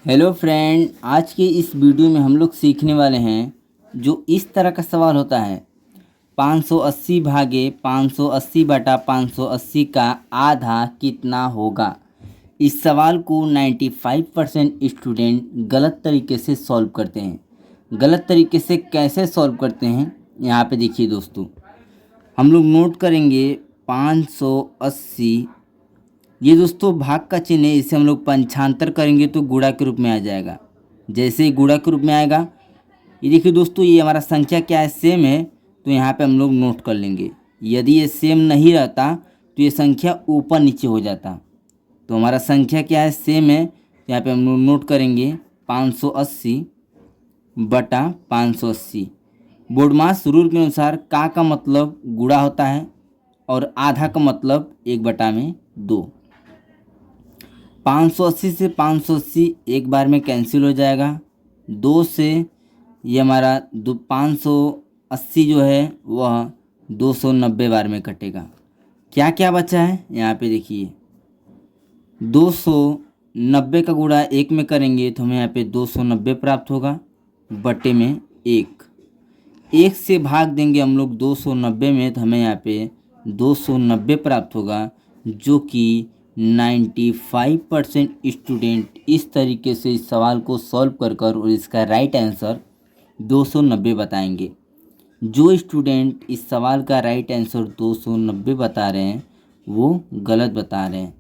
Hello friend, आज के इस वीडियो में हम लोग सीखने वाले हैं जो इस तरह का सवाल होता है 580 भागे 580 बटा 580 का आधा कितना होगा। इस सवाल को 95% स्टूडेंट गलत तरीके से सॉल्व करते हैं। गलत तरीके से कैसे सॉल्व करते हैं यहाँ पे देखिए दोस्तों, हम लोग नोट करेंगे 580। ये दोस्तों भाग का चिन्ह है, इसे हम लोग पंचांतर करेंगे तो गुणा के रूप में आ जाएगा। जैसे ही गुणा के रूप में आएगा, ये देखिए दोस्तों, ये हमारा संख्या क्या है, सेम है, तो यहाँ पे हम लोग नोट कर लेंगे। यदि ये सेम नहीं रहता तो ये संख्या ऊपर नीचे हो जाता। तो हमारा संख्या क्या है, सेम है, तो यहाँ पे हम लोग नोट करेंगे 580 बटा 580। बोर्डमास रूल के अनुसार का मतलब गुणा होता है और आधा का मतलब 1/2। 580 से 580 एक बार में कैंसिल हो जाएगा। 2 से ये हमारा 580 जो है वह 290 बार में कटेगा। क्या क्या बचा है यहाँ पे देखिए, 290 का गुणा 1 में करेंगे तो हमें यहाँ पे 290 प्राप्त होगा, बटे में 1 से भाग देंगे हम लोग 290 में तो हमें यहाँ पे 290 प्राप्त होगा, जो कि 95% स्टूडेंट इस तरीके से इस सवाल को सॉल्व कर और इसका राइट आंसर 290 बताएंगे। जो स्टूडेंट इस सवाल का राइट आंसर 290 बता रहे हैं वो गलत बता रहे हैं।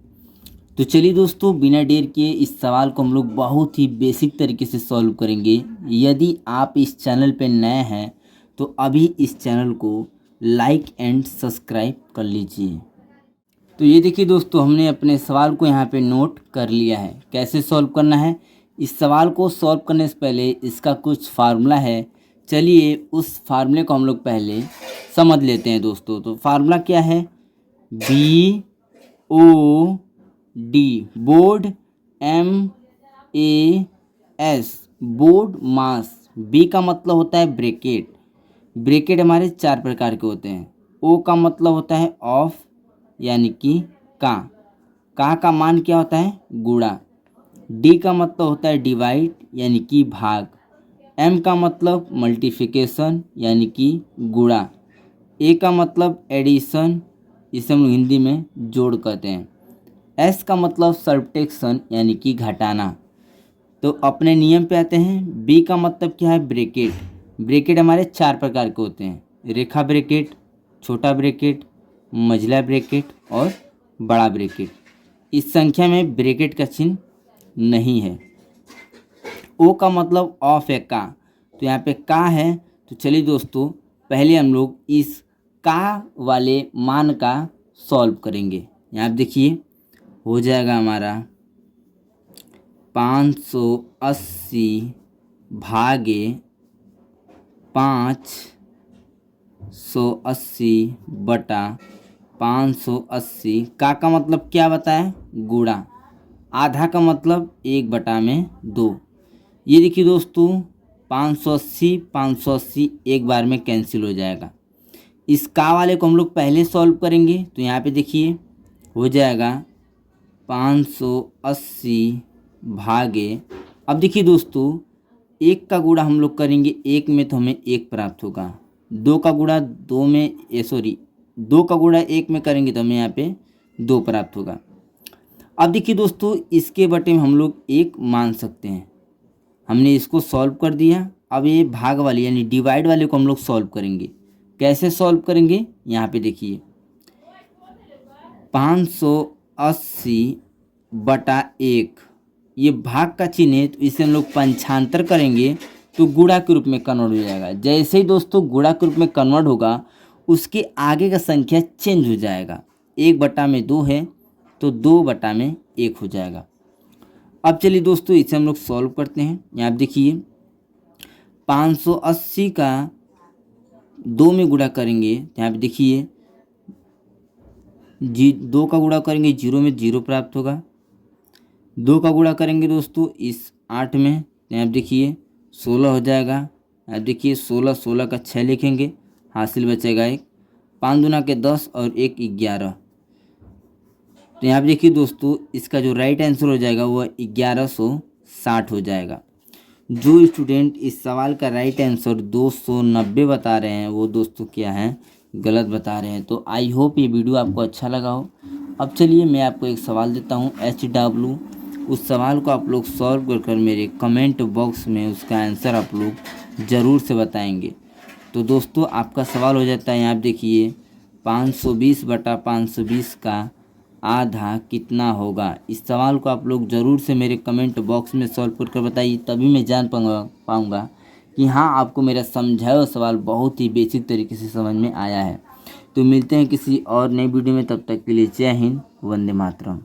तो चलिए दोस्तों, बिना देर किए इस सवाल को हम लोग बहुत ही बेसिक तरीके से सॉल्व करेंगे। यदि आप इस चैनल पर नए हैं तो अभी इस चैनल को लाइक एंड सब्सक्राइब कर लीजिए। तो ये देखिए दोस्तों, हमने अपने सवाल को यहाँ पे नोट कर लिया है। कैसे सॉल्व करना है, इस सवाल को सॉल्व करने से पहले इसका कुछ फार्मूला है। चलिए उस फार्मूले को हम लोग पहले समझ लेते हैं दोस्तों। तो फार्मूला क्या है, BOD बोर्ड, MAS बोर्ड मास। B का मतलब होता है ब्रैकेट। ब्रैकेट हमारे 4 प्रकार के होते हैं। O का मतलब होता है ऑफ यानी कि का मान क्या होता है, गुणा। डी का मतलब होता है डिवाइड यानी कि भाग। एम का मतलब मल्टीप्लिकेशन यानी कि गुणा। ए का मतलब एडिशन, इसे हम लोग हिंदी में जोड़ कहते हैं। एस का मतलब सब्ट्रैक्शन यानी कि घटाना। तो अपने नियम पे आते हैं। बी का मतलब क्या है, ब्रैकेट। ब्रैकेट हमारे 4 प्रकार के होते हैं, रेखा ब्रैकेट, छोटा ब्रैकेट, मंझला ब्रैकेट और बड़ा ब्रैकेट। इस संख्या में ब्रैकेट का चिन्ह नहीं है। ओ का मतलब ऑफ है, का, तो यहाँ पे का है। तो चलिए दोस्तों, पहले हम लोग इस का वाले मान का सॉल्व करेंगे। यहाँ पे देखिए, हो जाएगा हमारा 580 भागे 580 बटा 580। का मतलब क्या बताएं, गुणा। आधा का मतलब 1/2। ये देखिए दोस्तों, 580 एक बार में कैंसिल हो जाएगा। इस का वाले को हम लोग पहले सॉल्व करेंगे। तो यहाँ पे देखिए हो जाएगा 580 भागे, अब देखिए दोस्तों, 1 का गुणा हम लोग करेंगे 1 में तो हमें 1 प्राप्त होगा। 2 का गुणा 2 में 2 का गुणा 1 में करेंगे तो हमें यहाँ पे 2 प्राप्त होगा। अब देखिए दोस्तों, इसके बटे में हम लोग 1 मान सकते हैं। हमने इसको सॉल्व कर दिया। अब ये भाग वाले यानी डिवाइड वाले को हम लोग सॉल्व करेंगे। कैसे सॉल्व करेंगे, यहाँ पे देखिए 580 बटा 1, ये भाग का चिन्ह है, तो इसे हम लोग पंचांतर करेंगे तो गुणा के रूप में कन्वर्ट हो जाएगा। जैसे ही दोस्तों गुणा के रूप में कन्वर्ट होगा, उसके आगे का संख्या चेंज हो जाएगा। 1/2 है तो 2/1 हो जाएगा। अब चलिए दोस्तों, इसे हम लोग सॉल्व करते हैं। यहाँ आप देखिए 580 का 2 में गुणा करेंगे, यहाँ पे देखिए 2 का गुणा करेंगे 0 में 0 प्राप्त होगा। 2 का गुणा करेंगे दोस्तों इस 8 में, यहाँ पे देखिए 16 हो जाएगा। आप देखिए 16 का 6 लिखेंगे, हासिल बचेगा 1। 5 दूना के 10 और 1 11। तो यहाँ पे देखिए दोस्तों, इसका जो राइट आंसर हो जाएगा वह 1160 60 हो जाएगा। जो स्टूडेंट इस सवाल का राइट आंसर 290 बता रहे हैं वो दोस्तों क्या है, गलत बता रहे हैं। तो आई होप ये वीडियो आपको अच्छा लगा हो। अब चलिए मैं आपको एक सवाल देता हूँ HW, उस सवाल को आप लोग सॉल्व कर मेरे कमेंट बॉक्स में उसका आंसर आप लोग ज़रूर से बताएंगे। तो दोस्तों आपका सवाल हो जाता है, यहाँ आप देखिए 520/520 का आधा कितना होगा। इस सवाल को आप लोग ज़रूर से मेरे कमेंट बॉक्स में सॉल्व कर बताइए, तभी मैं जान पाऊँगा कि हाँ आपको मेरा समझाया हुआ सवाल बहुत ही बेसिक तरीके से समझ में आया है। तो मिलते हैं किसी और नई वीडियो में, तब तक के लिए जय हिंद, वंदे मातरम।